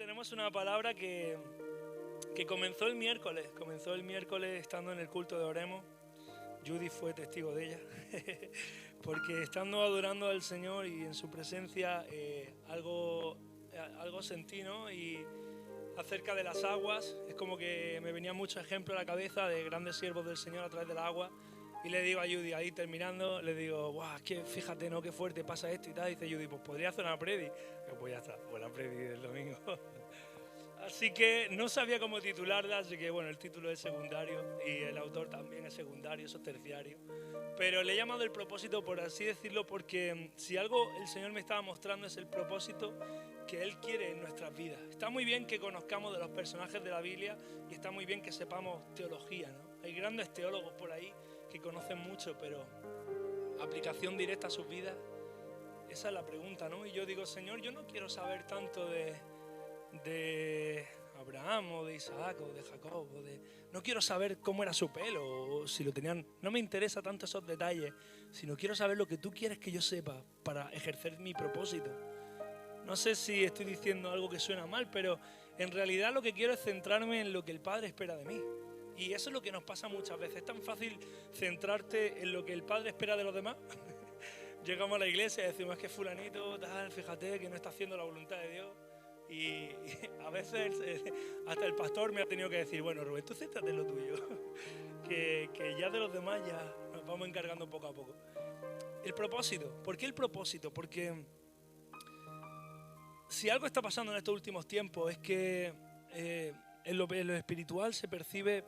tenemos una palabra que comenzó el miércoles. Comenzó el miércoles estando en el culto de Oremos. Judy fue testigo de ella. Porque estando adorando al Señor y en su presencia, algo sentí, ¿no? Y acerca de las aguas, es como que me venía mucho ejemplo a la cabeza de grandes siervos del Señor a través del agua. Y le digo a Judy, ahí terminando, le digo, guau, es que fíjate, ¿no? Qué fuerte pasa esto y tal. Dice Judy, pues podría hacer una predi. Digo, pues ya está, pues la predi del domingo. Así que no sabía cómo titularla, así que bueno, el título es secundario y el autor también es secundario, eso es terciario. Pero le he llamado el propósito, por así decirlo, porque si algo el Señor me estaba mostrando es el propósito que Él quiere en nuestras vidas. Está muy bien que conozcamos de los personajes de la Biblia y está muy bien que sepamos teología, ¿no? Hay grandes teólogos por ahí que conocen mucho, pero aplicación directa a sus vidas, esa es la pregunta, ¿no? Y yo digo, Señor, yo no quiero saber tanto de Abraham o de Isaac o de Jacob no quiero saber cómo era su pelo o si lo tenían, no me interesa tanto esos detalles, sino quiero saber lo que tú quieres que yo sepa para ejercer mi propósito. No sé si estoy diciendo algo que suena mal, pero en realidad lo que quiero es centrarme en lo que el Padre espera de mí. Y eso es lo que nos pasa muchas veces. Es tan fácil centrarte en lo que el Padre espera de los demás. Llegamos a la iglesia y decimos, es que fulanito, tal, fíjate que no está haciendo la voluntad de Dios. Y a veces hasta el pastor me ha tenido que decir, bueno, Rubén, tú céntrate en lo tuyo, que ya de los demás ya nos vamos encargando poco a poco. El propósito, ¿por qué el propósito? Porque si algo está pasando en estos últimos tiempos es que en lo espiritual se percibe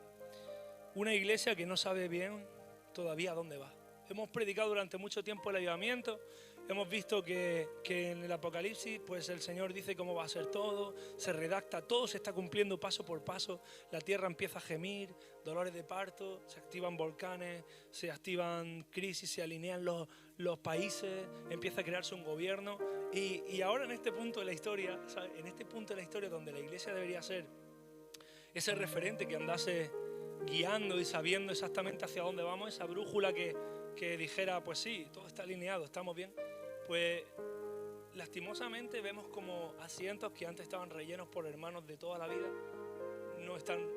una iglesia que no sabe bien todavía a dónde va. Hemos predicado durante mucho tiempo el avivamiento. Hemos visto que en el Apocalipsis pues el Señor dice cómo va a ser todo, se redacta, todo se está cumpliendo paso por paso, la tierra empieza a gemir, dolores de parto, se activan volcanes, se activan crisis, se alinean los países, empieza a crearse un gobierno y ahora en este punto de la historia, ¿sabes? En este punto de la historia donde la iglesia debería ser ese referente que andase guiando y sabiendo exactamente hacia dónde vamos, esa brújula que dijera, pues sí, todo está alineado, estamos bien, pues lastimosamente vemos como asientos que antes estaban rellenos por hermanos de toda la vida, no están,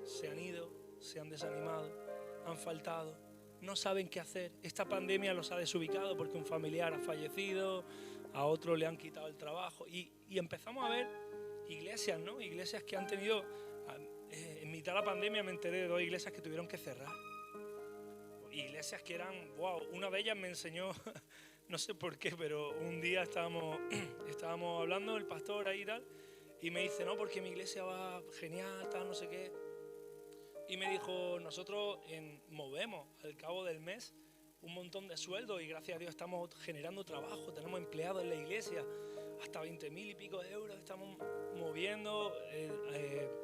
se han ido, se han desanimado, han faltado, no saben qué hacer. Esta pandemia los ha desubicado porque un familiar ha fallecido, a otro le han quitado el trabajo y empezamos a ver iglesias, ¿no? Iglesias que han tenido, en mitad de la pandemia me enteré de 2 iglesias que tuvieron que cerrar. Iglesias que eran, wow, una de ellas me enseñó, no sé por qué, pero un día estábamos hablando, el pastor ahí y tal, y me dice, no, porque mi iglesia va genial, tal, no sé qué. Y me dijo, nosotros movemos al cabo del mes un montón de sueldos y gracias a Dios estamos generando trabajo, tenemos empleados en la iglesia, hasta 20.000 y pico de euros estamos moviendo,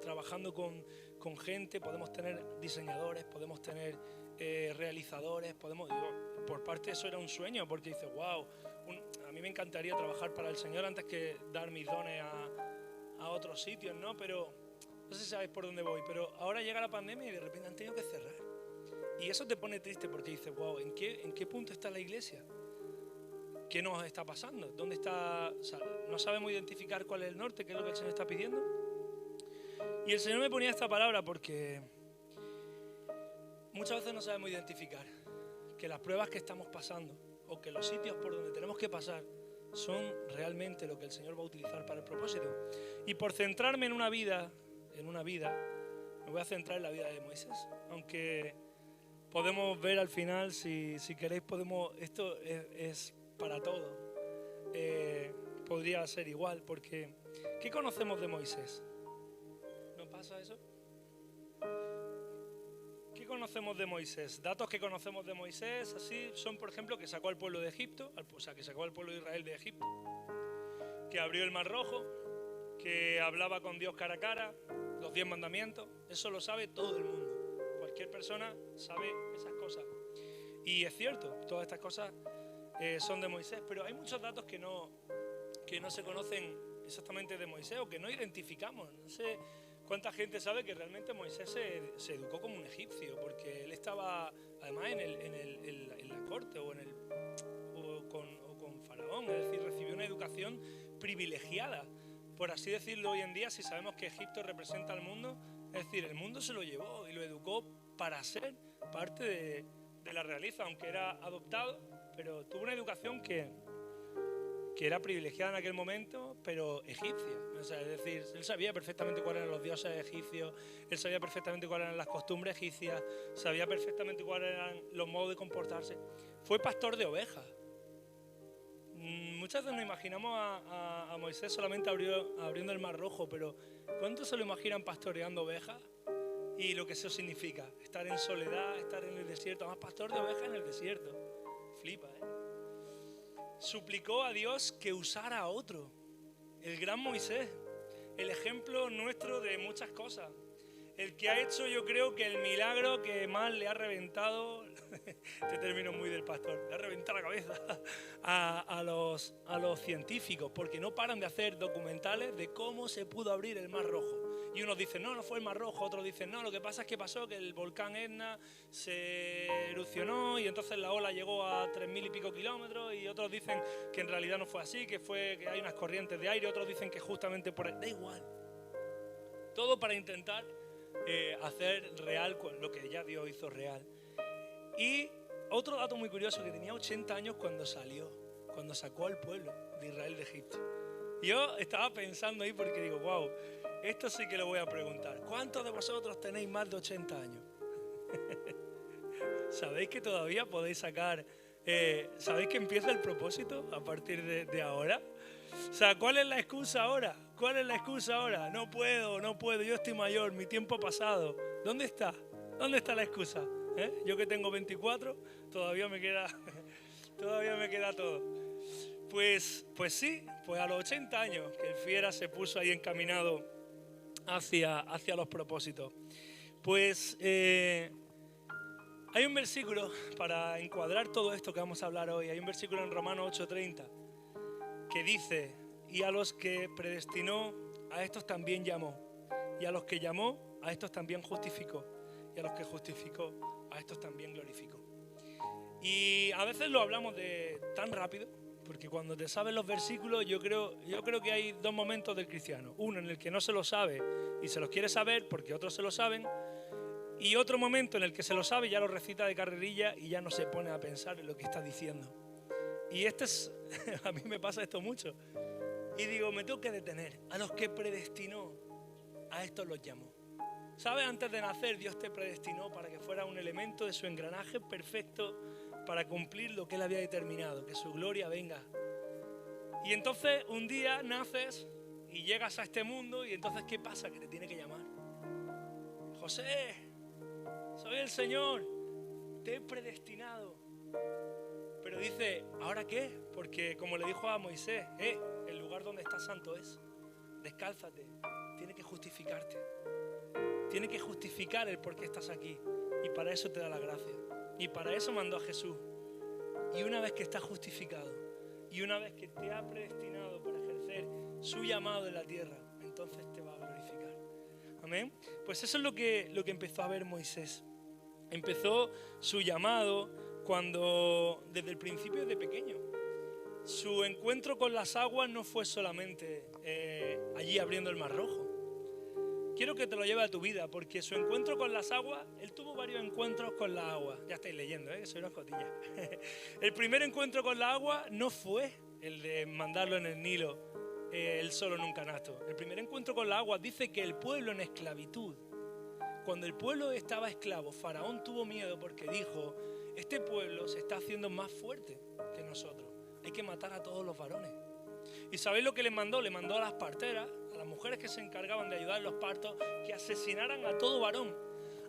trabajando con gente, podemos tener diseñadores, podemos tener realizadores, por parte de eso era un sueño, porque dices, wow, a mí me encantaría trabajar para el Señor antes que dar mis dones a otros sitios, ¿no? Pero no sé si sabéis por dónde voy, pero ahora llega la pandemia y de repente han tenido que cerrar. Y eso te pone triste porque dices, wow, ¿en qué punto está la iglesia? ¿Qué nos está pasando? ¿Dónde está? O sea, no sabemos identificar cuál es el norte, qué es lo que el Señor está pidiendo. Y el Señor me ponía esta palabra porque muchas veces no sabemos identificar que las pruebas que estamos pasando o que los sitios por donde tenemos que pasar son realmente lo que el Señor va a utilizar para el propósito. Y por centrarme en una vida, me voy a centrar en la vida de Moisés. Aunque podemos ver al final, si queréis, esto es para todo. Podría ser igual, porque ¿qué conocemos de Moisés? ¿No pasa eso? ¿Qué conocemos de Moisés? Datos que conocemos de Moisés, así son, por ejemplo, que sacó al pueblo de Egipto, o sea, que sacó al pueblo de Israel de Egipto, que abrió el Mar Rojo, que hablaba con Dios cara a cara, los 10 mandamientos, eso lo sabe todo el mundo. Cualquier persona sabe esas cosas. Y es cierto, todas estas cosas son de Moisés, pero hay muchos datos que no se conocen exactamente de Moisés o que no identificamos. No sé cuánta gente sabe que realmente Moisés se educó como un egipcio, porque él estaba además en la corte o con Faraón, es decir, recibió una educación privilegiada por así decirlo hoy en día, si sabemos que Egipto representa al mundo, es decir, el mundo se lo llevó y lo educó para ser parte de la realeza, aunque era adoptado, pero tuvo una educación que era privilegiada en aquel momento, pero egipcia. O sea, es decir, él sabía perfectamente cuáles eran los dioses egipcios, él sabía perfectamente cuáles eran las costumbres egipcias, sabía perfectamente cuáles eran los modos de comportarse. Fue pastor de ovejas. Muchas veces nos imaginamos a Moisés solamente abriendo el Mar Rojo, pero ¿cuántos se lo imaginan pastoreando ovejas? Y lo que eso significa, estar en soledad, estar en el desierto, además pastor de ovejas en el desierto. Flipa, ¿eh? Suplicó a Dios que usara a otro, el gran Moisés, el ejemplo nuestro de muchas cosas, el que ha hecho, yo creo que el milagro que más le ha reventado, este término muy del pastor, le ha reventado la cabeza a los científicos, porque no paran de hacer documentales de cómo se pudo abrir el Mar Rojo. Y unos dicen, no fue el Mar Rojo, otros dicen, no, lo que pasa es que pasó que el volcán Etna se erupcionó y entonces la ola llegó a 3.000 y pico kilómetros, y otros dicen que en realidad no fue así, que hay unas corrientes de aire, otros dicen que justamente por da igual. Todo para intentar hacer real lo que ya Dios hizo real. Y otro dato muy curioso, que tenía 80 años cuando sacó al pueblo de Israel de Egipto. Yo estaba pensando ahí porque digo, wow, esto sí que lo voy a preguntar. ¿Cuántos de vosotros tenéis más de 80 años? ¿Sabéis que todavía podéis sacar, sabéis que empieza el propósito a partir de ahora? O sea, ¿cuál es la excusa ahora? ¿Cuál es la excusa ahora? No puedo, yo estoy mayor, mi tiempo ha pasado. ¿Dónde está? ¿Dónde está la excusa? Yo que tengo 24, todavía me queda todo. Pues sí, pues a los 80 años que el fiera se puso ahí encaminado hacia los propósitos. Pues hay un versículo para encuadrar todo esto que vamos a hablar hoy. Hay un versículo en Romanos 8:30 que dice, y a los que predestinó, a estos también llamó. Y a los que llamó, a estos también justificó. Y a los que justificó, a estos también glorificó. Y a veces lo hablamos tan rápido, porque cuando te sabes los versículos, yo creo que hay dos momentos del cristiano. Uno en el que no se lo sabe y se los quiere saber porque otros se lo saben. Y otro momento en el que se lo sabe y ya lo recita de carrerilla y ya no se pone a pensar en lo que está diciendo. Y a mí me pasa esto mucho. Y digo, me tengo que detener. A los que predestinó, a estos los llamó. ¿Sabes? Antes de nacer, Dios te predestinó para que fuera un elemento de su engranaje perfecto para cumplir lo que Él había determinado, que su gloria venga. Y entonces un día naces y llegas a este mundo y entonces ¿qué pasa? Que te tiene que llamar. José, soy el Señor, te he predestinado. Pero dice, ¿ahora qué? Porque como le dijo a Moisés, el lugar donde estás santo es. Descálzate, tiene que justificarte. Tiene que justificar el por qué estás aquí. Y para eso te da la gracia. Y para eso mandó a Jesús. Y una vez que estás justificado, y una vez que te ha predestinado para ejercer su llamado en la tierra, entonces te va a glorificar. Amén. Pues eso es lo que empezó a ver Moisés. Empezó su llamado cuando, desde el principio, de pequeño. Su encuentro con las aguas no fue solamente allí abriendo el Mar Rojo. Quiero que te lo lleve a tu vida, porque su encuentro con las aguas, él tuvo varios encuentros con la agua. Ya estáis leyendo, que soy una jotilla. El primer encuentro con la agua no fue el de mandarlo en el Nilo, él solo en un canasto. El primer encuentro con la agua dice que el pueblo en esclavitud, cuando el pueblo estaba esclavo, Faraón tuvo miedo porque dijo, este pueblo se está haciendo más fuerte que nosotros. Hay que matar a todos los varones. ¿Y sabéis lo que les mandó? Le mandó a las parteras, a las mujeres que se encargaban de ayudar en los partos, que asesinaran a todo varón.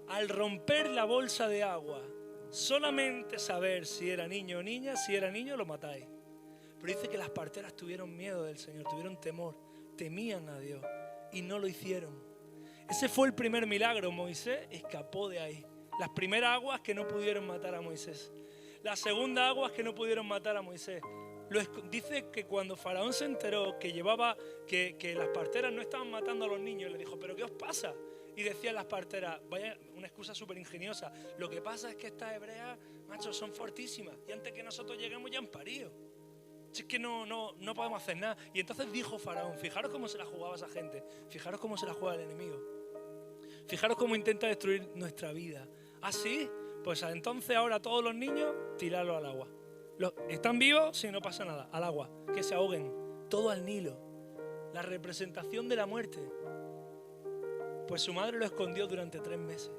Al romper la bolsa de agua, solamente saber si era niño o niña, si era niño lo matáis. Pero dice que las parteras tuvieron miedo del Señor, tuvieron temor, temían a Dios y no lo hicieron. Ese fue el primer milagro. Moisés escapó de ahí. Las primeras aguas que no pudieron matar a Moisés. Las segundas aguas que no pudieron matar a Moisés. Dice que cuando Faraón se enteró que las parteras no estaban matando a los niños, le dijo, ¿pero qué os pasa? Y decían las parteras, vaya, una excusa súper ingeniosa, lo que pasa es que estas hebreas, macho, son fortísimas y antes que nosotros lleguemos ya han parido. Si es que no podemos hacer nada. Y entonces dijo Faraón, fijaros cómo se la jugaba esa gente, fijaros cómo se la juega el enemigo. Fijaros cómo intenta destruir nuestra vida. ¿Ah, sí? Pues entonces ahora todos los niños, tirarlos al agua. ¿Están vivos? Sí, no pasa nada. Al agua, que se ahoguen. Todo al Nilo. La representación de la muerte. Pues su madre lo escondió durante 3 meses.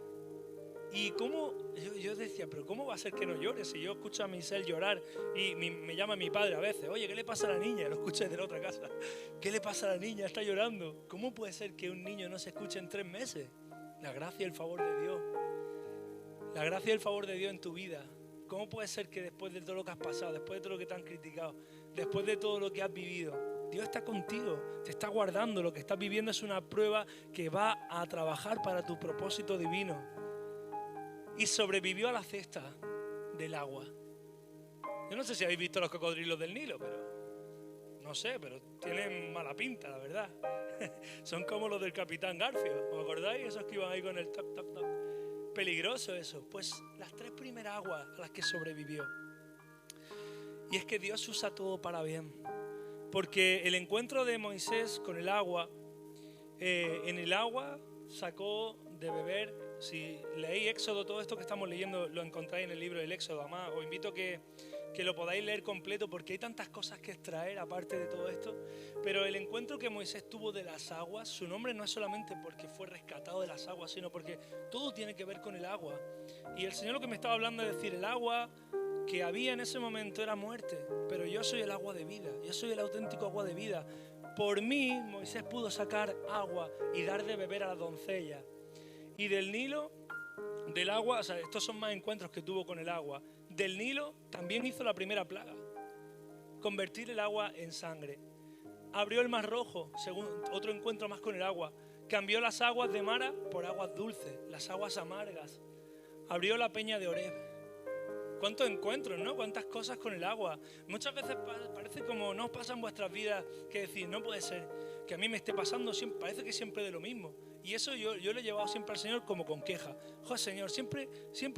Y cómo, yo decía, pero ¿cómo va a ser que no llore? Si yo escucho a Michelle llorar y me llama mi padre a veces, oye, ¿qué le pasa a la niña? Lo escuché de la otra casa. ¿Qué le pasa a la niña? Está llorando. ¿Cómo puede ser que un niño no se escuche en 3 meses? La gracia y el favor de Dios. La gracia y el favor de Dios en tu vida. ¿Cómo puede ser que después de todo lo que has pasado, después de todo lo que te han criticado, después de todo lo que has vivido, Dios está contigo, te está guardando? Lo que estás viviendo es una prueba que va a trabajar para tu propósito divino. Y sobrevivió a la cesta del agua. Yo no sé si habéis visto los cocodrilos del Nilo, pero no sé, pero tienen mala pinta, la verdad. Son como los del Capitán Garfio, ¿os acordáis? Esos que iban ahí con el toc, toc, toc. Peligroso eso. Pues las 3 primeras aguas a las que sobrevivió. Y es que Dios usa todo para bien. Porque el encuentro de Moisés con el agua, en el agua sacó de beber. Si leéis Éxodo, todo esto que estamos leyendo lo encontráis en el libro del Éxodo. Además, os invito a que lo podáis leer completo, porque hay tantas cosas que extraer aparte de todo esto. Pero el encuentro que Moisés tuvo de las aguas, su nombre no es solamente porque fue rescatado de las aguas, sino porque todo tiene que ver con el agua. Y el Señor lo que me estaba hablando es decir, el agua que había en ese momento era muerte, pero yo soy el agua de vida, yo soy el auténtico agua de vida. Por mí, Moisés pudo sacar agua y dar de beber a la doncella. Y del Nilo, del agua, o sea, estos son más encuentros que tuvo con el agua. Del Nilo también hizo la primera plaga, convertir el agua en sangre. Abrió el Mar Rojo, según otro encuentro más con el agua. Cambió las aguas de Mara por aguas dulces, las aguas amargas. Abrió la peña de Oreb. ¿Cuántos encuentros, no? ¿Cuántas cosas con el agua? Muchas veces parece como no os pasa en vuestras vidas que decir, no puede ser que a mí me esté pasando, siempre, parece que siempre de lo mismo. Y eso yo lo he llevado siempre al Señor como con queja. Joder, Señor, siempre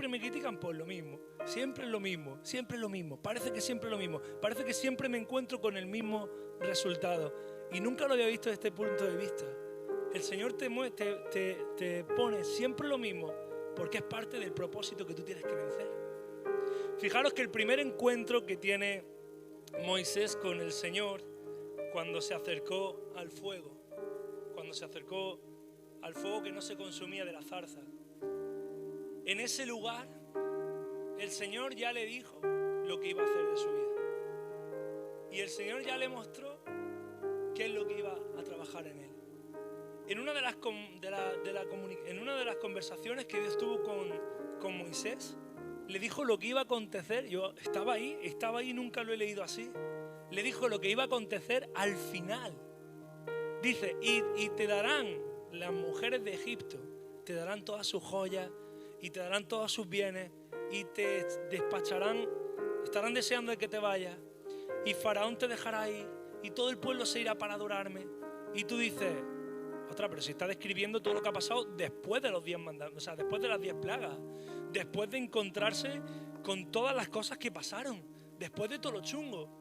me critican por lo mismo. Siempre es lo mismo, siempre es lo mismo. Parece que siempre es lo mismo. Parece que siempre me encuentro con el mismo resultado. Y nunca lo había visto desde este punto de vista. El Señor te pone siempre lo mismo porque es parte del propósito que tú tienes que vencer. Fijaros que el primer encuentro que tiene Moisés con el Señor, cuando se acercó al fuego, que no se consumía de la zarza, en ese lugar el Señor ya le dijo lo que iba a hacer de su vida. Y el Señor ya le mostró qué es lo que iba a trabajar en él. En una de las conversaciones que Dios tuvo con Moisés, le dijo lo que iba a acontecer. Yo estaba ahí, nunca lo he leído así. Le dijo lo que iba a acontecer al final. Dice, y te darán las mujeres de Egipto, te darán todas sus joyas y te darán todos sus bienes y te despacharán, estarán deseando de que te vayas y Faraón te dejará ir y todo el pueblo se irá para adorarme. Y tú dices, ostras, pero si está describiendo todo lo que ha pasado después de los 10 mandamientos, o sea, después de las 10 plagas, después de encontrarse con todas las cosas que pasaron, después de todo lo chungo.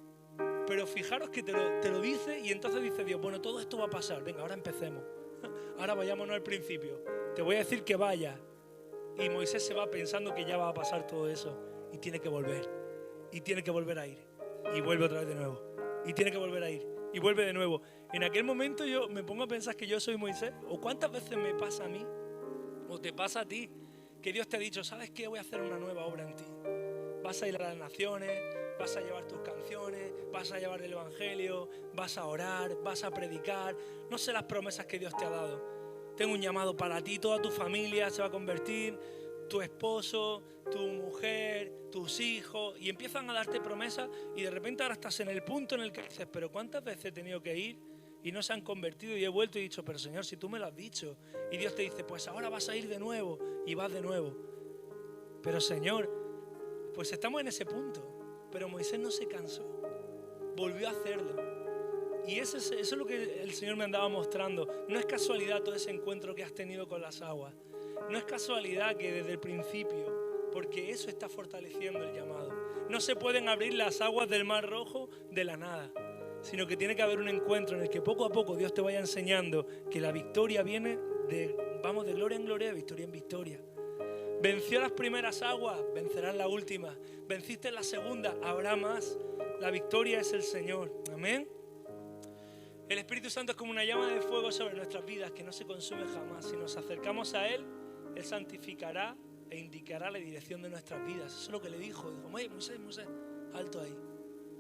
Pero fijaros que te lo dice y entonces dice Dios, bueno, todo esto va a pasar, venga, ahora empecemos. Ahora vayámonos al principio. Te voy a decir que vayas. Y Moisés se va pensando que ya va a pasar todo eso y tiene que volver. Y tiene que volver a ir. Y vuelve otra vez de nuevo. Y tiene que volver a ir. Y vuelve de nuevo. En aquel momento yo me pongo a pensar que yo soy Moisés. ¿O cuántas veces me pasa a mí? ¿O te pasa a ti? Que Dios te ha dicho, ¿sabes qué? Voy a hacer una nueva obra en ti. Vas a ir a las naciones, vas a llevar tus canciones, vas a llevar el evangelio, vas a orar, vas a predicar. No sé las promesas que Dios te ha dado. Tengo un llamado para ti, toda tu familia se va a convertir, tu esposo, tu mujer, tus hijos, y empiezan a darte promesas y de repente ahora estás en el punto en el que dices, pero ¿cuántas veces he tenido que ir y no se han convertido? Y he vuelto y he dicho, pero Señor, si tú me lo has dicho. Y Dios te dice, pues ahora vas a ir de nuevo y vas de nuevo. Pero Señor, pues estamos en ese punto. Pero Moisés no se cansó, volvió a hacerlo. Y eso es lo que el Señor me andaba mostrando. No es casualidad todo ese encuentro que has tenido con las aguas. No es casualidad que desde el principio, porque eso está fortaleciendo el llamado. No se pueden abrir las aguas del Mar Rojo de la nada, sino que tiene que haber un encuentro en el que poco a poco Dios te vaya enseñando que la victoria viene de gloria en gloria, de victoria en victoria. Venció las primeras aguas, vencerás la última. Venciste la segunda, habrá más. La victoria es el Señor. Amén. El Espíritu Santo es como una llama de fuego sobre nuestras vidas que no se consume jamás. Si nos acercamos a Él, Él santificará e indicará la dirección de nuestras vidas. Eso es lo que le dijo. Dijo, Moisés, alto ahí.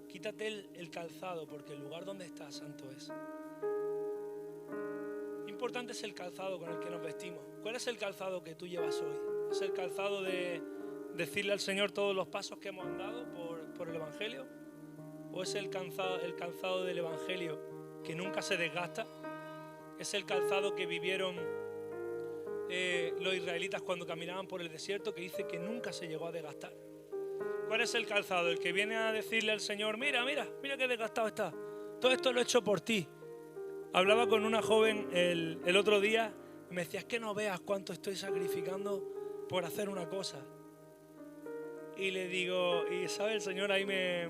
Quítate el calzado porque el lugar donde estás santo es. Importante es el calzado con el que nos vestimos. ¿Cuál es el calzado que tú llevas hoy? ¿Es el calzado de decirle al Señor todos los pasos que hemos andado por el Evangelio? ¿O es el calzado del Evangelio que nunca se desgasta? ¿Es el calzado que vivieron los israelitas cuando caminaban por el desierto, que dice que nunca se llegó a desgastar? ¿Cuál es el calzado? El que viene a decirle al Señor, mira qué desgastado está. Todo esto lo he hecho por ti. Hablaba con una joven el otro día y me decía, es que no veas cuánto estoy sacrificando por hacer una cosa. Y le digo, y sabe, el Señor ahí me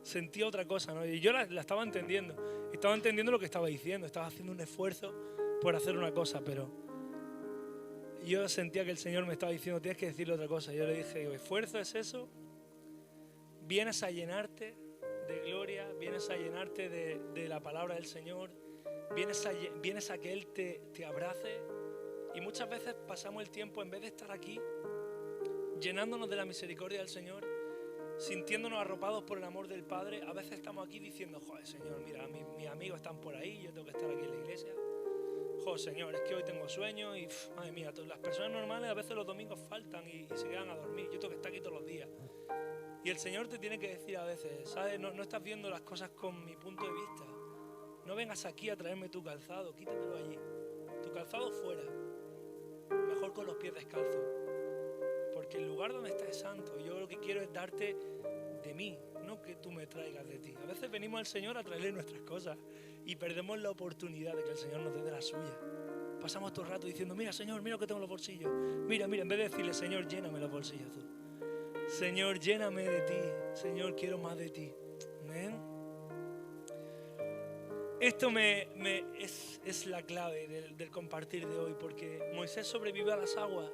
sentía otra cosa, ¿no? Y yo la estaba entendiendo. Estaba entendiendo lo que estaba diciendo. Estaba haciendo un esfuerzo por hacer una cosa, pero yo sentía que el Señor me estaba diciendo, tienes que decirle otra cosa. Yo le dije, digo, ¿esfuerzo es eso? Vienes a llenarte de gloria, vienes a llenarte de la palabra del Señor, vienes a que Él te abrace. Y muchas veces pasamos el tiempo, en vez de estar aquí, llenándonos de la misericordia del Señor, sintiéndonos arropados por el amor del Padre, a veces estamos aquí diciendo, joder, Señor, mira, mis amigos están por ahí, yo tengo que estar aquí en la iglesia. Joder, Señor, es que hoy tengo sueño y, madre mía, las personas normales a veces los domingos faltan y se quedan a dormir. Yo tengo que estar aquí todos los días. Y el Señor te tiene que decir a veces, ¿sabes? No estás viendo las cosas con mi punto de vista. No vengas aquí a traerme tu calzado, quítatelo allí. Tu calzado fuera, mejor con los pies descalzos. Porque el lugar donde estás es santo. Yo lo que quiero es darte de mí, no que tú me traigas de ti. A veces venimos al Señor a traerle nuestras cosas y perdemos la oportunidad de que el Señor nos dé de la suya. Pasamos todo el rato diciendo, mira, Señor, mira lo que tengo en los bolsillos. Mira, en vez de decirle, Señor, lléname los bolsillos tú. Señor, lléname de ti. Señor, quiero más de ti. Amén. Esto es la clave del compartir de hoy, porque Moisés sobrevivió a las aguas,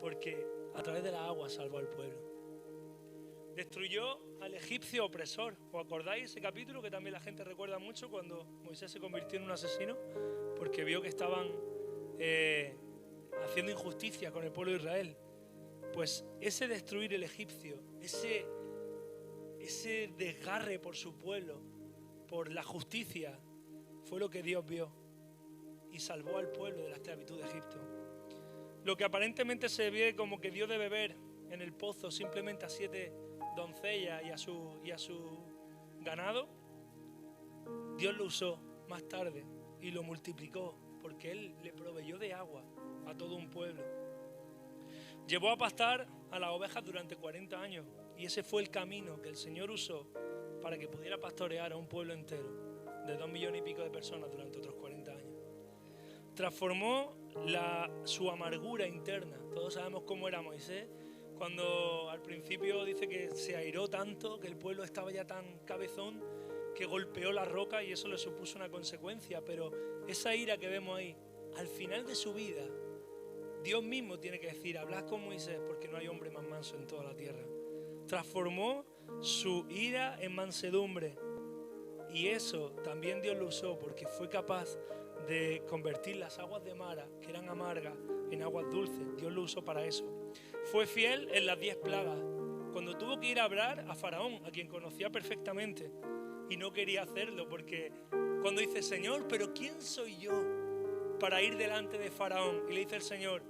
porque a través de las aguas salvó al pueblo. Destruyó al egipcio opresor. ¿Os acordáis ese capítulo que también la gente recuerda mucho cuando Moisés se convirtió en un asesino? Porque vio que estaban haciendo injusticia con el pueblo de Israel. Pues ese destruir el egipcio, ese desgarre por su pueblo, por la justicia, fue lo que Dios vio y salvó al pueblo de la esclavitud de Egipto. Lo que aparentemente se ve como que dio de beber en el pozo simplemente a 7 doncellas y a su ganado, Dios lo usó más tarde y lo multiplicó porque Él le proveyó de agua a todo un pueblo. Llevó a pastar a las ovejas durante 40 años y ese fue el camino que el Señor usó para que pudiera pastorear a un pueblo entero de 2 millones y pico de personas durante otros 40 años. Transformó su amargura interna. Todos sabemos cómo era Moisés, cuando al principio dice que se airó tanto, que el pueblo estaba ya tan cabezón, que golpeó la roca y eso le supuso una consecuencia. Pero esa ira que vemos ahí, al final de su vida, Dios mismo tiene que decir, hablad con Moisés porque no hay hombre más manso en toda la tierra. Transformó su ira en mansedumbre y eso también Dios lo usó porque fue capaz de convertir las aguas de Mara, que eran amargas, en aguas dulces. Dios lo usó para eso. Fue fiel en las 10 plagas, cuando tuvo que ir a hablar a Faraón, a quien conocía perfectamente, y no quería hacerlo porque cuando dice, Señor, ¿pero quién soy yo para ir delante de Faraón? Y le dice el Señor,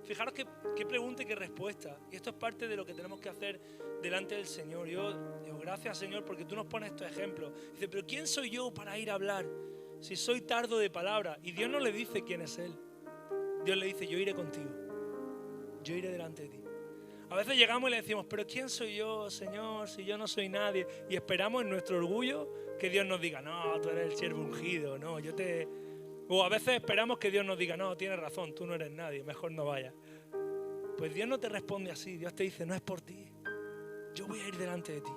fijaros qué pregunta y qué respuesta. Y esto es parte de lo que tenemos que hacer delante del Señor. Yo digo, gracias, Señor, porque tú nos pones estos ejemplos. Dice, pero ¿quién soy yo para ir a hablar si soy tardo de palabra? Y Dios no le dice quién es Él. Dios le dice, yo iré contigo. Yo iré delante de ti. A veces llegamos y le decimos, pero ¿quién soy yo, Señor, si yo no soy nadie? Y esperamos en nuestro orgullo que Dios nos diga, no, tú eres el siervo ungido, no, O a veces esperamos que Dios nos diga, no, tienes razón, tú no eres nadie, mejor no vayas. Pues Dios no te responde así, Dios te dice, no es por ti, yo voy a ir delante de ti.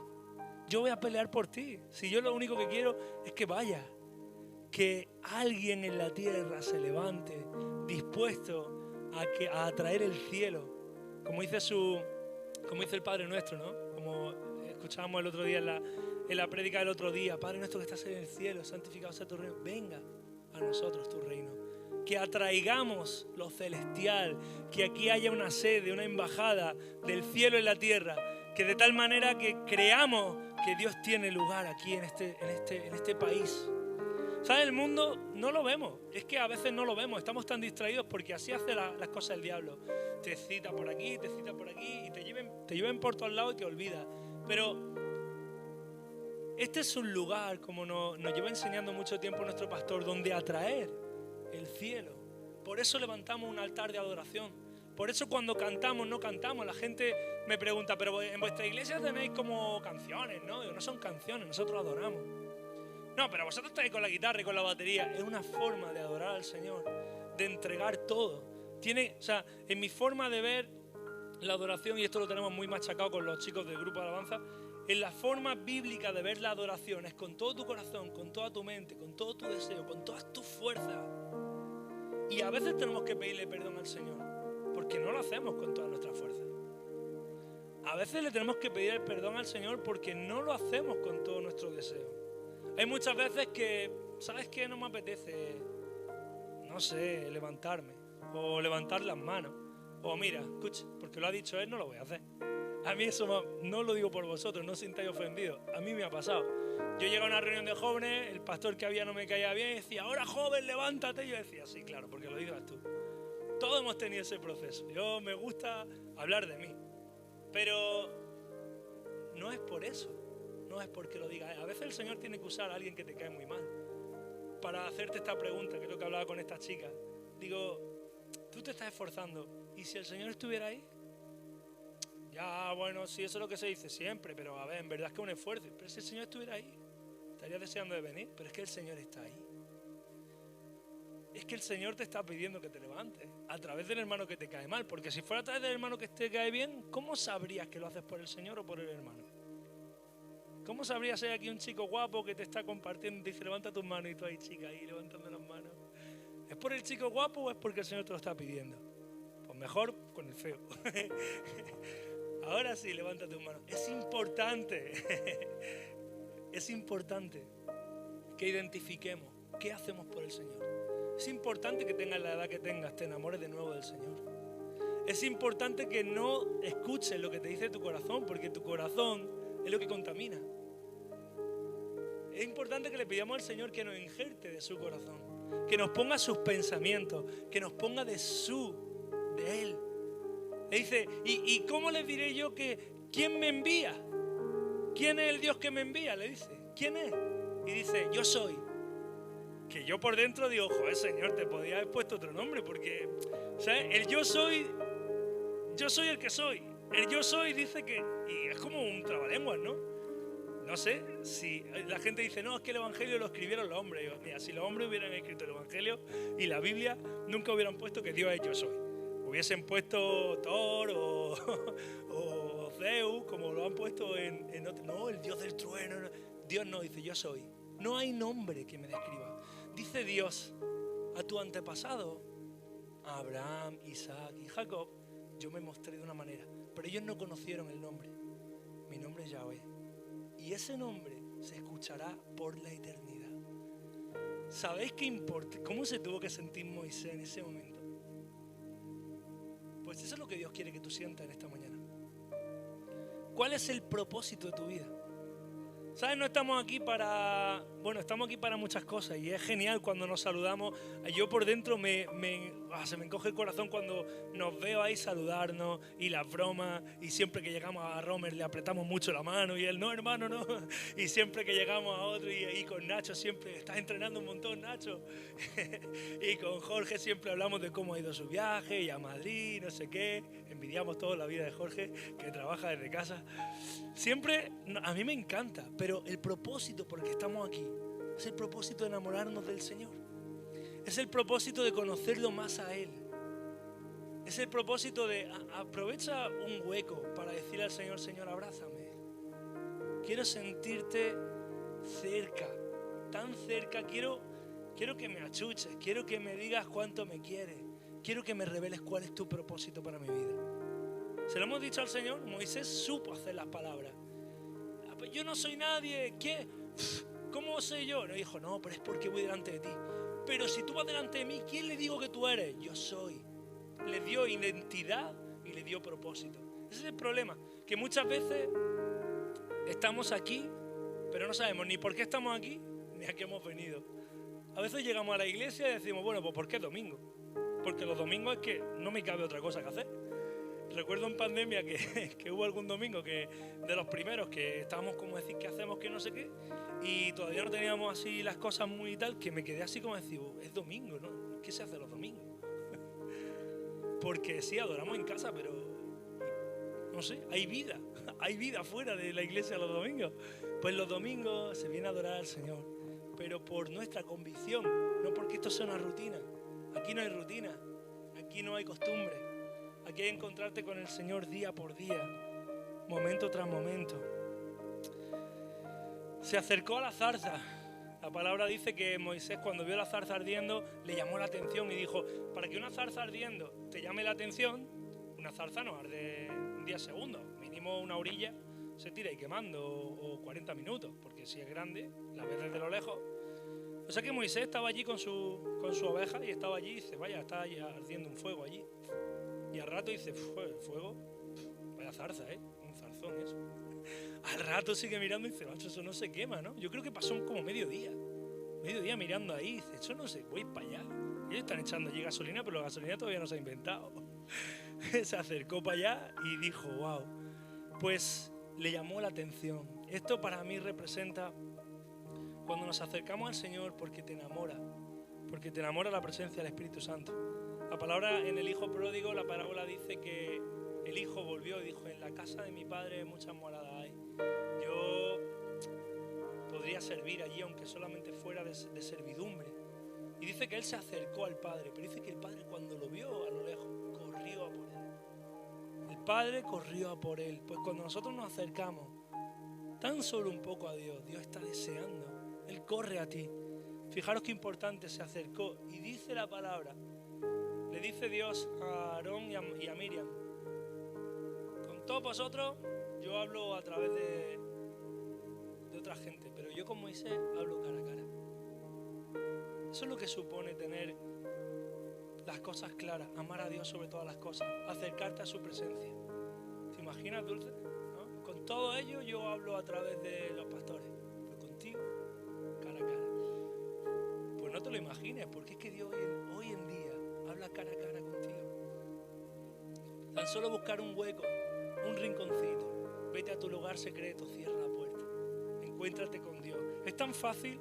Yo voy a pelear por ti. Si yo lo único que quiero es que vaya, que alguien en la tierra se levante dispuesto a atraer el cielo, como dice el Padre Nuestro, ¿no? Como escuchábamos el otro día en la prédica del otro día: Padre nuestro que estás en el cielo, santificado sea tu reino. Venga a nosotros tu reino. Que atraigamos lo celestial, que aquí haya una sede, una embajada del cielo en la tierra, que de tal manera que creamos que Dios tiene lugar aquí en este país. ¿Sabes? El mundo no lo vemos, es que a veces no lo vemos, estamos tan distraídos porque así hace las cosas el diablo. Te cita por aquí y te lleven por todos lados y te olvidas. Pero este es un lugar, como nos lleva enseñando mucho tiempo nuestro pastor, donde atraer el cielo. Por eso levantamos un altar de adoración. Por eso cuando cantamos, no cantamos. La gente me pregunta: pero en vuestra iglesia tenéis como canciones, ¿no? Digo, no son canciones, nosotros adoramos. No, pero vosotros estáis con la guitarra y con la batería. Es una forma de adorar al Señor, de entregar todo. En mi forma de ver la adoración, y esto lo tenemos muy machacado con los chicos del grupo de alabanza, en la forma bíblica de ver la adoración es con todo tu corazón, con toda tu mente, con todo tu deseo, con todas tus fuerzas. Y a veces tenemos que pedirle perdón al Señor, porque no lo hacemos con todas nuestras fuerzas. A veces le tenemos que pedir el perdón al Señor porque no lo hacemos con todo nuestro deseo. Hay muchas veces que, ¿sabes qué? No me apetece, no sé, levantarme o levantar las manos. O mira, escucha, porque lo ha dicho él, no lo voy a hacer. A mí eso no lo digo por vosotros, no os sintáis ofendidos. A mí me ha pasado. Yo llegué a una reunión de jóvenes, el pastor que había no me caía bien y decía: ahora joven, levántate. Y yo decía: sí, claro, porque lo digas tú. Todos hemos tenido ese proceso. Yo me gusta hablar de mí. Pero no es por eso. No es porque lo diga. A veces el Señor tiene que usar a alguien que te cae muy mal para hacerte esta pregunta, que es lo que hablaba con esta chica. Digo, tú te estás esforzando, ¿y si el Señor estuviera ahí? Ya, bueno, sí, eso es lo que se dice siempre, pero a ver, en verdad es que es un esfuerzo. Pero si el Señor estuviera ahí, estarías deseando de venir, pero es que el Señor está ahí. Es que el Señor te está pidiendo que te levantes a través del hermano que te cae mal, porque si fuera a través del hermano que te cae bien, ¿cómo sabrías que lo haces por el Señor o por el hermano? ¿Cómo sabrías si hay aquí un chico guapo que te está compartiendo y te dice: levanta tus manos, y tú ahí, chica, ahí levantando las manos? ¿Es por el chico guapo o es porque el Señor te lo está pidiendo? Pues mejor con el feo. Ahora sí, levanta tus manos. Es importante, es importante que identifiquemos qué hacemos por el Señor. Es importante que tengas la edad que tengas, te enamores de nuevo del Señor. Es importante que no escuches lo que te dice tu corazón, porque tu corazón es lo que contamina. Es importante que le pidamos al Señor que nos injerte de su corazón, que nos ponga sus pensamientos, que nos ponga de Él. Le dice: ¿y cómo les diré yo quién me envía? ¿Quién es el Dios que me envía? Le dice, ¿quién es? Y dice: yo soy. Que yo por dentro digo: joder, Señor, te podía haber puesto otro nombre, porque, ¿sabes? El yo soy el que soy. El yo soy dice que, y es como un trabalenguas, ¿no? No sé, si la gente dice: no, es que el Evangelio lo escribieron los hombres. Digo, mira, si los hombres hubieran escrito el Evangelio y la Biblia, nunca hubieran puesto que Dios es yo soy. Hubiesen puesto Thor o Zeus, como lo han puesto en otro. No, el Dios del trueno. No. Dios no, dice: yo soy. No hay nombre que me describa. Dice Dios a tu antepasado, a Abraham, Isaac y Jacob: yo me mostré de una manera, pero ellos no conocieron el nombre. Mi nombre es Yahweh. Y ese nombre se escuchará por la eternidad. ¿Sabéis qué importa? ¿Cómo se tuvo que sentir Moisés en ese momento? Pues eso es lo que Dios quiere que tú sientas en esta mañana. ¿Cuál es el propósito de tu vida? ¿Sabes? No estamos aquí para... Bueno, estamos aquí para muchas cosas y es genial cuando nos saludamos. Yo por dentro se me encoge el corazón cuando nos veo ahí saludarnos y las bromas, y siempre que llegamos a Romer le apretamos mucho la mano y él: no, hermano, no. Y siempre que llegamos a otro, y con Nacho siempre: estás entrenando un montón, Nacho. Y con Jorge siempre hablamos de cómo ha ido su viaje y a Madrid, no sé qué. Envidiamos toda la vida de Jorge, que trabaja desde casa. Siempre, a mí me encanta, pero el propósito por el que estamos aquí es el propósito de enamorarnos del Señor. Es el propósito de conocerlo más a Él. Es el propósito de aprovecha un hueco para decirle al Señor, Señor, abrázame. Quiero sentirte cerca, tan cerca. Quiero que me achuches, quiero que me digas cuánto me quieres. Quiero que me reveles cuál es tu propósito para mi vida. Se lo hemos dicho al Señor. Moisés supo hacer las palabras. Yo no soy nadie. ¿Qué? ¿Cómo soy yo? No dijo, no, pero es porque voy delante de ti. Pero si tú vas delante de mí, ¿quién le digo que tú eres? Yo soy. Le dio identidad y le dio propósito. Ese es el problema, que muchas veces estamos aquí, pero no sabemos ni por qué estamos aquí, ni a qué hemos venido. A veces llegamos a la iglesia y decimos, bueno, pues ¿por qué domingo? Porque los domingos es que no me cabe otra cosa que hacer. Recuerdo en pandemia que hubo algún domingo que de los primeros que estábamos como decir qué hacemos, que no sé qué, y todavía no teníamos así las cosas muy tal, que me quedé así como decir, es domingo, ¿no? ¿Qué se hace los domingos? Porque sí, adoramos en casa, pero no sé, hay vida fuera de la iglesia los domingos. Pues los domingos se viene a adorar al Señor, pero por nuestra convicción, no porque esto sea una rutina. Aquí no hay rutina, aquí no hay costumbre, aquí hay encontrarte con el Señor día por día, momento tras momento. Se acercó a la zarza. La palabra dice que Moisés, cuando vio la zarza ardiendo, le llamó la atención y dijo, para que una zarza ardiendo te llame la atención, una zarza no arde 10 segundos, mínimo una orilla se tira y quemando, o 40 minutos, porque si es grande, la ves desde lo lejos. O sea que Moisés estaba allí con su oveja y estaba allí y dice, vaya, está ardiendo un fuego allí. Y al rato dice, el fuego, vaya zarza, un zarzón eso. Al rato sigue mirando y dice, macho, eso no se quema, ¿no? Yo creo que pasó como mediodía mirando ahí, dice, eso no sé, voy para allá. Ellos están echando allí gasolina, pero la gasolina todavía no se ha inventado. Se acercó para allá y dijo, wow, pues le llamó la atención. Esto para mí representa cuando nos acercamos al Señor porque te enamora la presencia del Espíritu Santo. La palabra en el hijo pródigo, la parábola dice que el hijo volvió y dijo, en la casa de mi padre muchas moradas hay. Yo podría servir allí aunque solamente fuera de servidumbre. Y dice que él se acercó al padre, pero dice que el padre cuando lo vio a lo lejos, corrió a por él. El padre corrió a por él. Pues cuando nosotros nos acercamos tan solo un poco a Dios, Dios está deseando. Él corre a ti. Fijaros qué importante, se acercó. Y dice la palabra, le dice Dios a Aarón y a Miriam, con todos vosotros yo hablo a través de otra gente, pero yo con Moisés hablo cara a cara. Eso es lo que supone tener las cosas claras, amar a Dios sobre todas las cosas, acercarte a su presencia. ¿Te imaginas, Dulce? ¿No? Con todo ello yo hablo a través de los pastores, pero contigo, cara a cara. Pues no te lo imagines, porque es que Dios hoy en día habla cara a cara contigo. Tan solo buscar un hueco, un rinconcito, vete a tu lugar secreto, cierra la puerta, encuéntrate con Dios. Es tan fácil.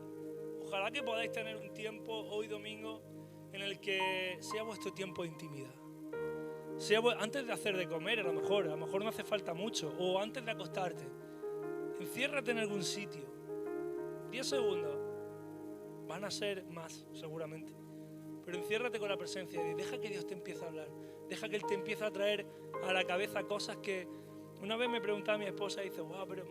Ojalá que podáis tener un tiempo hoy domingo en el que sea vuestro tiempo de intimidad. Antes de hacer de comer, a lo mejor no hace falta mucho, o antes de acostarte, enciérrate en algún sitio. 10 segundos, van a ser más seguramente, pero enciérrate con la presencia de Dios. Deja que Dios te empiece a hablar, deja que Él te empiece a traer a la cabeza cosas que una vez me preguntaba mi esposa y dice, wow, pero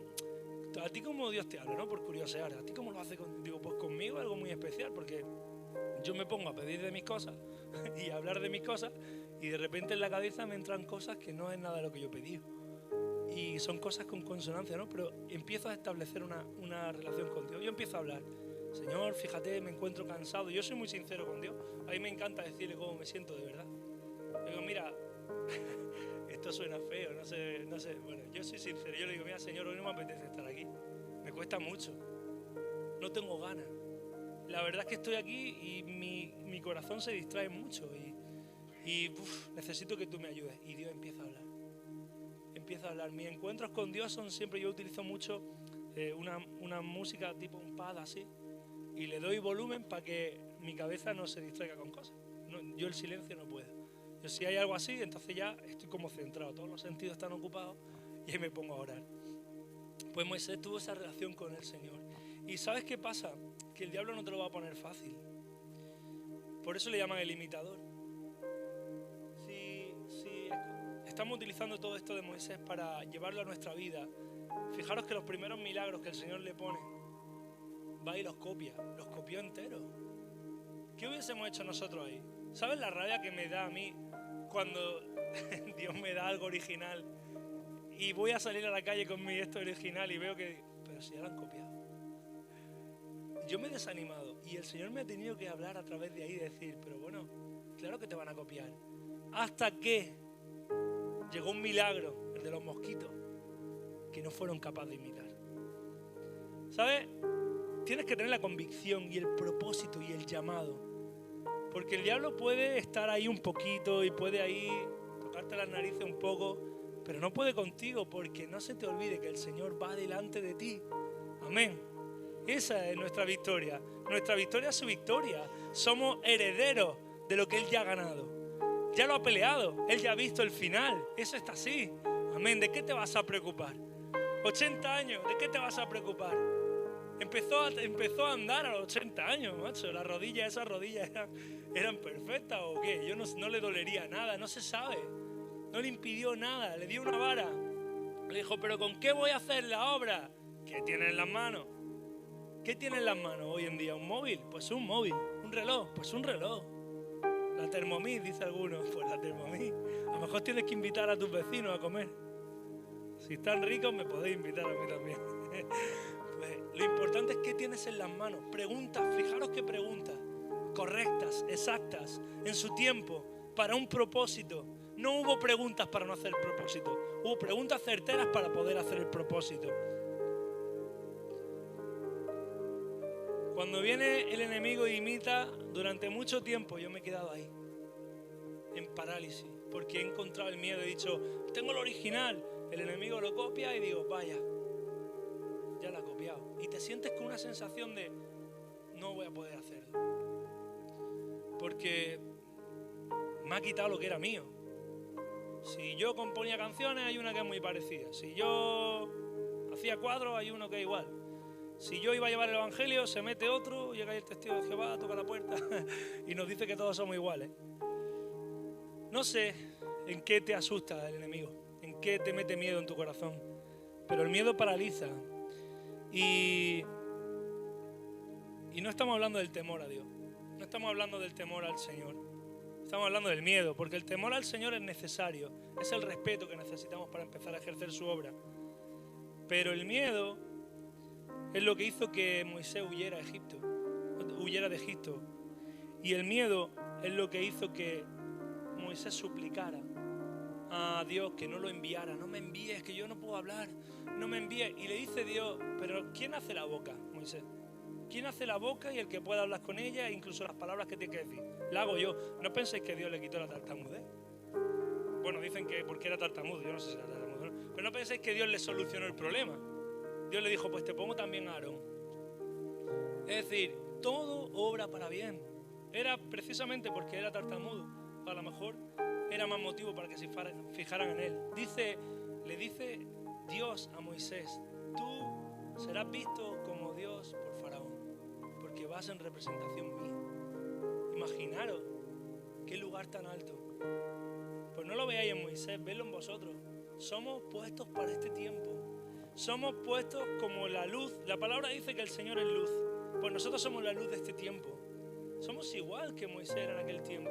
¿a ti cómo Dios te habla, no? Por curiosear, ¿a ti cómo lo hace? Digo, pues conmigo es algo muy especial, porque yo me pongo a pedir de mis cosas y a hablar de mis cosas y de repente en la cabeza me entran cosas que no es nada de lo que yo pedí. Y son cosas con consonancia, ¿no? Pero empiezo a establecer una relación con Dios. Yo empiezo a hablar. Señor, fíjate, me encuentro cansado. Yo soy muy sincero con Dios. A mí me encanta decirle cómo me siento de verdad. Digo, mira, esto suena feo, no sé. Bueno, yo soy sincero. Yo le digo, mira, Señor, hoy no me apetece estar aquí. Me cuesta mucho. No tengo ganas. La verdad es que estoy aquí y mi corazón se distrae mucho y necesito que tú me ayudes. Y Dios empieza a hablar. Empieza a hablar. Mis encuentros con Dios son siempre, yo utilizo mucho una música tipo un pad así y le doy volumen para que mi cabeza no se distraiga con cosas. No, yo el silencio no puedo. Yo si hay algo así, entonces ya estoy como centrado. Todos los sentidos están ocupados y ahí me pongo a orar. Pues Moisés tuvo esa relación con el Señor. ¿Y sabes qué pasa? Que el diablo no te lo va a poner fácil. Por eso le llaman el imitador. estamos utilizando todo esto de Moisés para llevarlo a nuestra vida, fijaros que los primeros milagros que el Señor le pone, va y los copió enteros. ¿Qué hubiésemos hecho nosotros ahí? ¿Sabes la rabia que me da a mí cuando Dios me da algo original y voy a salir a la calle con mi esto original y veo que, pero si ya lo han copiado? Yo me he desanimado y el Señor me ha tenido que hablar a través de ahí y decir, pero bueno, claro que te van a copiar. Hasta que llegó un milagro, el de los mosquitos, que no fueron capaces de imitar. ¿Sabes? Tienes que tener la convicción y el propósito y el llamado. Porque el diablo puede estar ahí un poquito y puede ahí tocarte las narices un poco, pero no puede contigo, porque no se te olvide que el Señor va delante de ti. Amén. Esa es nuestra victoria. Nuestra victoria es su victoria. Somos herederos de lo que Él ya ha ganado. Ya lo ha peleado. Él ya ha visto el final. Eso está así. Amén. ¿De qué te vas a preocupar? 80 años. ¿De qué te vas a preocupar? Empezó a andar a los 80 años, macho. Esas rodillas eran perfectas o qué. No le dolería nada. No se sabe. No le impidió nada. Le dio una vara. Le dijo, ¿pero con qué voy a hacer la obra? ¿Qué tiene en las manos? ¿Qué tiene en las manos hoy en día? ¿Un móvil? Pues un móvil. ¿Un reloj? Pues un reloj. La Thermomix, dice alguno. Pues la Thermomix. A lo mejor tienes que invitar a tus vecinos a comer. Si están ricos me podéis invitar a mí también. Pues lo importante es qué tienes en las manos. Preguntas, fijaros qué preguntas. Correctas, exactas, en su tiempo, para un propósito. No hubo preguntas para no hacer el propósito. Hubo preguntas certeras para poder hacer el propósito. Cuando viene el enemigo e imita, durante mucho tiempo yo me he quedado ahí, en parálisis, porque he encontrado el miedo. He dicho, tengo el original, el enemigo lo copia y digo, vaya, ya lo ha copiado. Y te sientes con una sensación de, no voy a poder hacerlo, porque me ha quitado lo que era mío. Si yo componía canciones, hay una que es muy parecida. Si yo hacía cuadros, hay uno que es igual. Si yo iba a llevar el evangelio, se mete otro, llega ahí el testigo de Jehová, toca la puerta y nos dice que todos somos iguales. No sé en qué te asusta el enemigo, en qué te mete miedo en tu corazón, pero el miedo paraliza. Y no estamos hablando del temor a Dios, no estamos hablando del temor al Señor, estamos hablando del miedo, porque el temor al Señor es necesario, es el respeto que necesitamos para empezar a ejercer su obra. Pero el miedo es lo que hizo que Moisés huyera de Egipto. Y el miedo es lo que hizo que Moisés suplicara a Dios que no lo enviara. No me envíes, que yo no puedo hablar. No me envíes. Y le dice Dios, pero ¿quién hace la boca, Moisés? ¿Quién hace la boca y el que pueda hablar con ella, incluso las palabras que tiene que decir? La hago yo. ¿No penséis que Dios le quitó la tartamudez? Bueno, dicen que porque era tartamudo. Yo no sé si era tartamudo, ¿no? Pero ¿no penséis que Dios le solucionó el problema? Dios le dijo, pues te pongo también a Aarón. Es decir, todo obra para bien. Era precisamente porque era tartamudo. A lo mejor era más motivo para que se fijaran en él. Le dice Dios a Moisés, tú serás visto como Dios por Faraón, porque vas en representación mía. Imaginaros qué lugar tan alto. Pues no lo veáis en Moisés, vedlo en vosotros. Somos puestos para este tiempo. Somos puestos como la luz. La palabra dice que el Señor es luz. Pues nosotros somos la luz de este tiempo. Somos igual que Moisés era en aquel tiempo.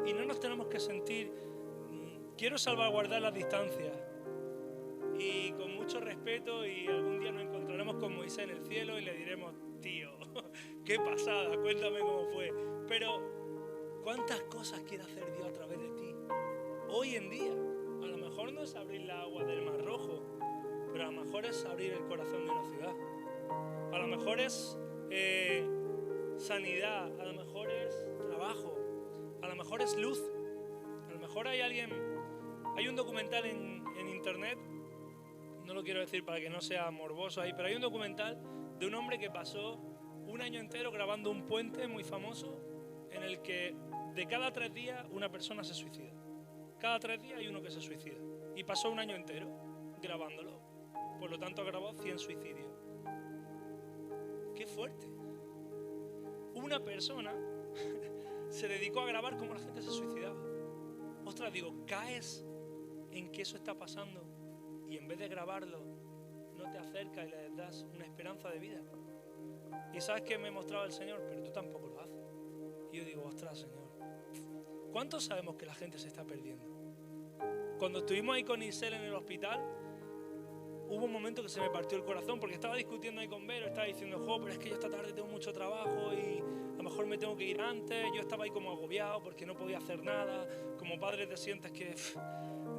Y no nos tenemos que sentir, quiero salvaguardar las distancias. Y con mucho respeto, y algún día nos encontraremos con Moisés en el cielo y le diremos, tío, qué pasada, cuéntame cómo fue. Pero, ¿cuántas cosas quiere hacer Dios a través de ti? Hoy en día, a lo mejor no es abrir la agua del Mar Rojo, pero a lo mejor es abrir el corazón de una ciudad. A lo mejor es sanidad, a lo mejor es trabajo, a lo mejor es luz. A lo mejor hay un documental en internet, no lo quiero decir para que no sea morboso ahí, pero hay un documental de un hombre que pasó un año entero grabando un puente muy famoso en el que de cada 3 días una persona se suicida. Cada 3 días hay uno que se suicida. Y pasó un año entero grabándolo. Por lo tanto grabó 100 suicidios. ¡Qué fuerte! Una persona se dedicó a grabar cómo la gente se suicidaba. Ostras, digo, caes en que eso está pasando y en vez de grabarlo, no te acercas y le das una esperanza de vida. Y ¿sabes qué me mostraba el Señor? Pero tú tampoco lo haces. Y yo digo, ostras, Señor, ¿cuántos sabemos que la gente se está perdiendo? Cuando estuvimos ahí con Isel en el hospital, hubo un momento que se me partió el corazón porque estaba discutiendo ahí con Vero, estaba diciendo, pero es que yo esta tarde tengo mucho trabajo y a lo mejor me tengo que ir antes. Yo estaba ahí como agobiado porque no podía hacer nada. Como padre te sientes que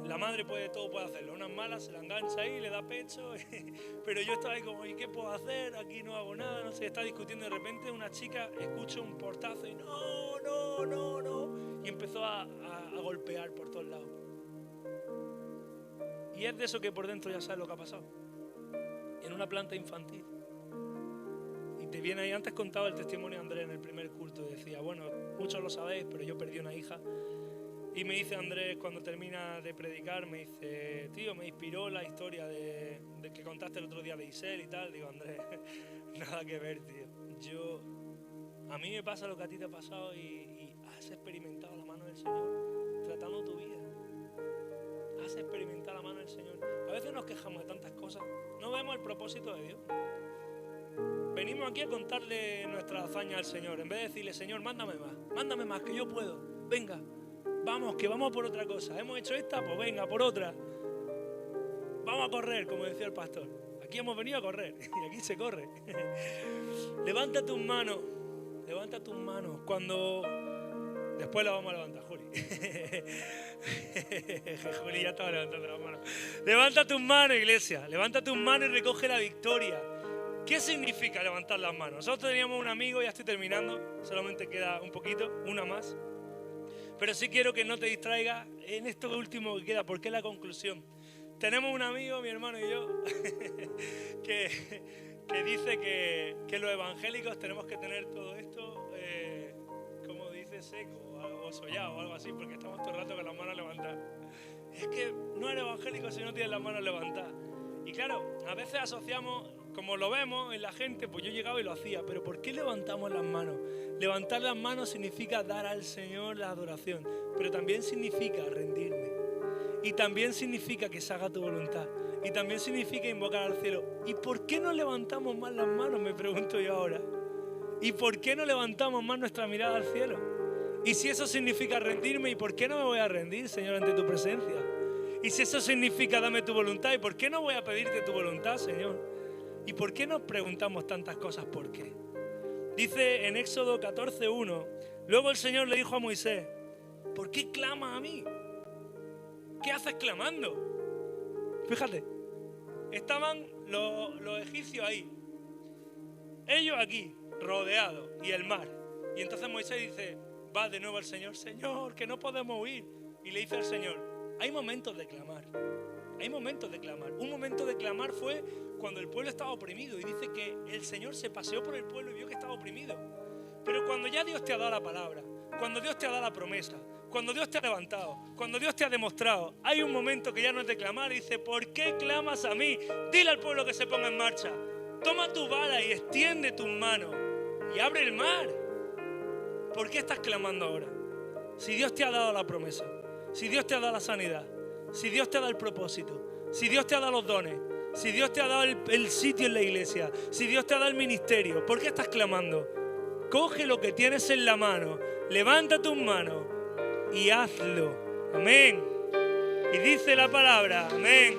la madre todo puede hacerlo. Unas malas se la engancha ahí, le da pecho, pero yo estaba ahí como, ¿y qué puedo hacer? Aquí no hago nada, no sé, está discutiendo. De repente una chica escucha un portazo y no, y empezó a golpear por todos lados. Y es de eso que por dentro ya sabes lo que ha pasado. En una planta infantil. Y te viene ahí, antes contaba el testimonio de Andrés en el primer culto. Y decía, bueno, muchos lo sabéis, pero yo perdí una hija. Y me dice Andrés, cuando termina de predicar, me dice, tío, me inspiró la historia de que contaste el otro día de Isel y tal. Digo, Andrés, nada que ver, tío. A mí me pasa lo que a ti te ha pasado y has experimentado la mano del Señor tratando tu vida. Has experimentado la mano del Señor. A veces nos quejamos de tantas cosas. No vemos el propósito de Dios. Venimos aquí a contarle nuestra hazaña al Señor. En vez de decirle, Señor, mándame más, que yo puedo. Venga, vamos, que vamos por otra cosa. Hemos hecho esta, pues venga, por otra. Vamos a correr, como decía el pastor. Aquí hemos venido a correr y aquí se corre. Levanta tus manos. Cuando... Después la vamos a levantar, Juli. Juli ya estaba levantando las manos. Levanta tus manos, iglesia. Levanta tus manos y recoge la victoria. ¿Qué significa levantar las manos? Nosotros teníamos un amigo, ya estoy terminando. Solamente queda un poquito, una más. Pero sí quiero que no te distraigas en esto último que queda, porque es la conclusión. Tenemos un amigo, mi hermano y yo, que dice que los evangélicos tenemos que tener todo esto, como dice, seco o sollado o algo así, porque estamos todo el rato con las manos levantadas. Es que no eres evangélico si no tienes las manos levantadas. Y claro, a veces asociamos, como lo vemos en la gente, pues yo llegaba y lo hacía, pero ¿por qué levantamos las manos? Levantar las manos significa dar al Señor la adoración, pero también significa rendirme. Y también significa que se haga tu voluntad. Y también significa invocar al cielo. ¿Y por qué no levantamos más las manos? Me pregunto yo ahora. ¿Y por qué no levantamos más nuestra mirada al cielo? Y si eso significa rendirme, ¿y por qué no me voy a rendir, Señor, ante tu presencia? Y si eso significa dame tu voluntad, ¿y por qué no voy a pedirte tu voluntad, Señor? ¿Y por qué nos preguntamos tantas cosas por qué? Dice en Éxodo 14:1, luego el Señor le dijo a Moisés, ¿por qué clamas a mí? ¿Qué haces clamando? Fíjate, estaban los egipcios ahí, ellos aquí, rodeados, y el mar. Y entonces Moisés dice, va de nuevo al Señor, Señor, que no podemos huir. Y le dice al Señor, hay momentos de clamar, hay momentos de clamar. Un momento de clamar fue cuando el pueblo estaba oprimido. Y dice que el Señor se paseó por el pueblo y vio que estaba oprimido. Pero cuando ya Dios te ha dado la palabra, cuando Dios te ha dado la promesa, cuando Dios te ha levantado, cuando Dios te ha demostrado, hay un momento que ya no es de clamar. Y dice, ¿por qué clamas a mí? Dile al pueblo que se ponga en marcha. Toma tu vara y extiende tus manos y abre el mar. ¿Por qué estás clamando ahora? Si Dios te ha dado la promesa, si Dios te ha dado la sanidad, si Dios te ha dado el propósito, si Dios te ha dado los dones, si Dios te ha dado el sitio en la iglesia, si Dios te ha dado el ministerio, ¿por qué estás clamando? Coge lo que tienes en la mano, levanta tus manos y hazlo. Amén. Y dice la palabra, amén.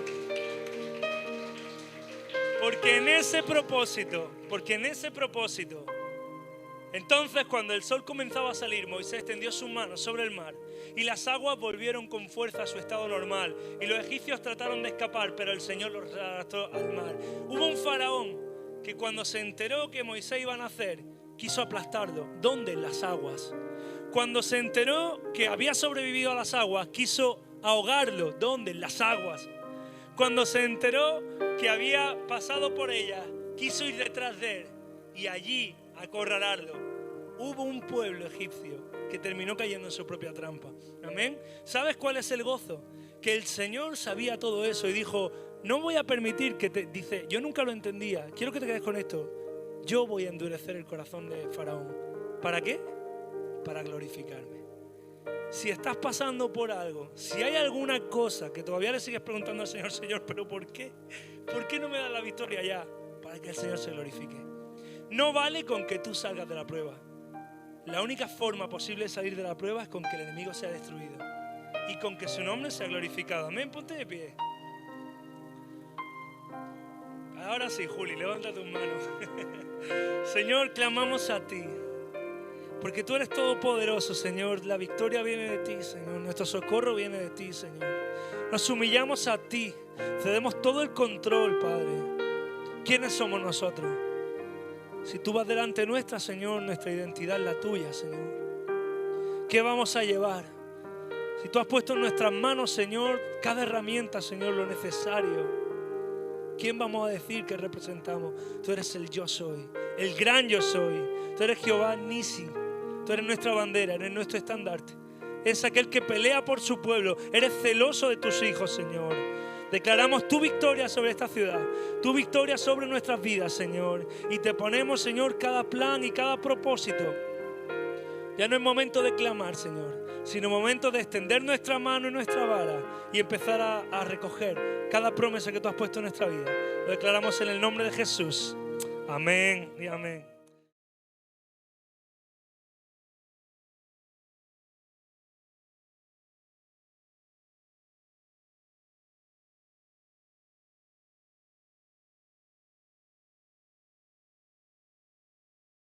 Porque en ese propósito, entonces cuando el sol comenzaba a salir, Moisés extendió sus manos sobre el mar y las aguas volvieron con fuerza a su estado normal. Y los egipcios trataron de escapar, pero el Señor los arrastró al mar. Hubo un faraón que cuando se enteró que Moisés iba a nacer, quiso aplastarlo. ¿Dónde? En las aguas. Cuando se enteró que había sobrevivido a las aguas, quiso ahogarlo. ¿Dónde? En las aguas. Cuando se enteró que había pasado por ellas, quiso ir detrás de él y allí acorralarlo. Hubo un pueblo egipcio que terminó cayendo en su propia trampa. Amén. ¿Sabes cuál es el gozo? Que el Señor sabía todo eso y dijo, no voy a permitir que te... Dice, yo nunca lo entendía. Quiero que te quedes con esto. Yo voy a endurecer el corazón de Faraón. ¿Para qué? Para glorificarme. si estás pasando por algo, si hay alguna cosa que todavía le sigues preguntando al Señor, Señor, ¿pero por qué? ¿Por qué no me das la victoria ya? Para que el Señor se glorifique. No vale con que tú salgas de la prueba. La única forma posible de salir de la prueba es con que el enemigo sea destruido y con que su nombre sea glorificado. Amén, ponte de pie. Ahora sí, Juli, levanta tus manos. Señor, clamamos a ti, porque tú eres todopoderoso, Señor. La victoria viene de ti, Señor. Nuestro socorro viene de ti, Señor. Nos humillamos a ti, cedemos todo el control, Padre. ¿Quiénes somos nosotros? Si tú vas delante nuestra, Señor, nuestra identidad es la tuya, Señor. ¿Qué vamos a llevar? Si tú has puesto en nuestras manos, Señor, cada herramienta, Señor, lo necesario, ¿quién vamos a decir que representamos? Tú eres el yo soy, el gran yo soy. Tú eres Jehová Nisi. Tú eres nuestra bandera, eres nuestro estandarte. Es aquel que pelea por su pueblo. Eres celoso de tus hijos, Señor. Declaramos tu victoria sobre esta ciudad, tu victoria sobre nuestras vidas, Señor. Y te ponemos, Señor, cada plan y cada propósito. Ya no es momento de clamar, Señor, sino momento de extender nuestra mano y nuestra vara y empezar a recoger cada promesa que tú has puesto en nuestra vida. Lo declaramos en el nombre de Jesús. Amén y amén.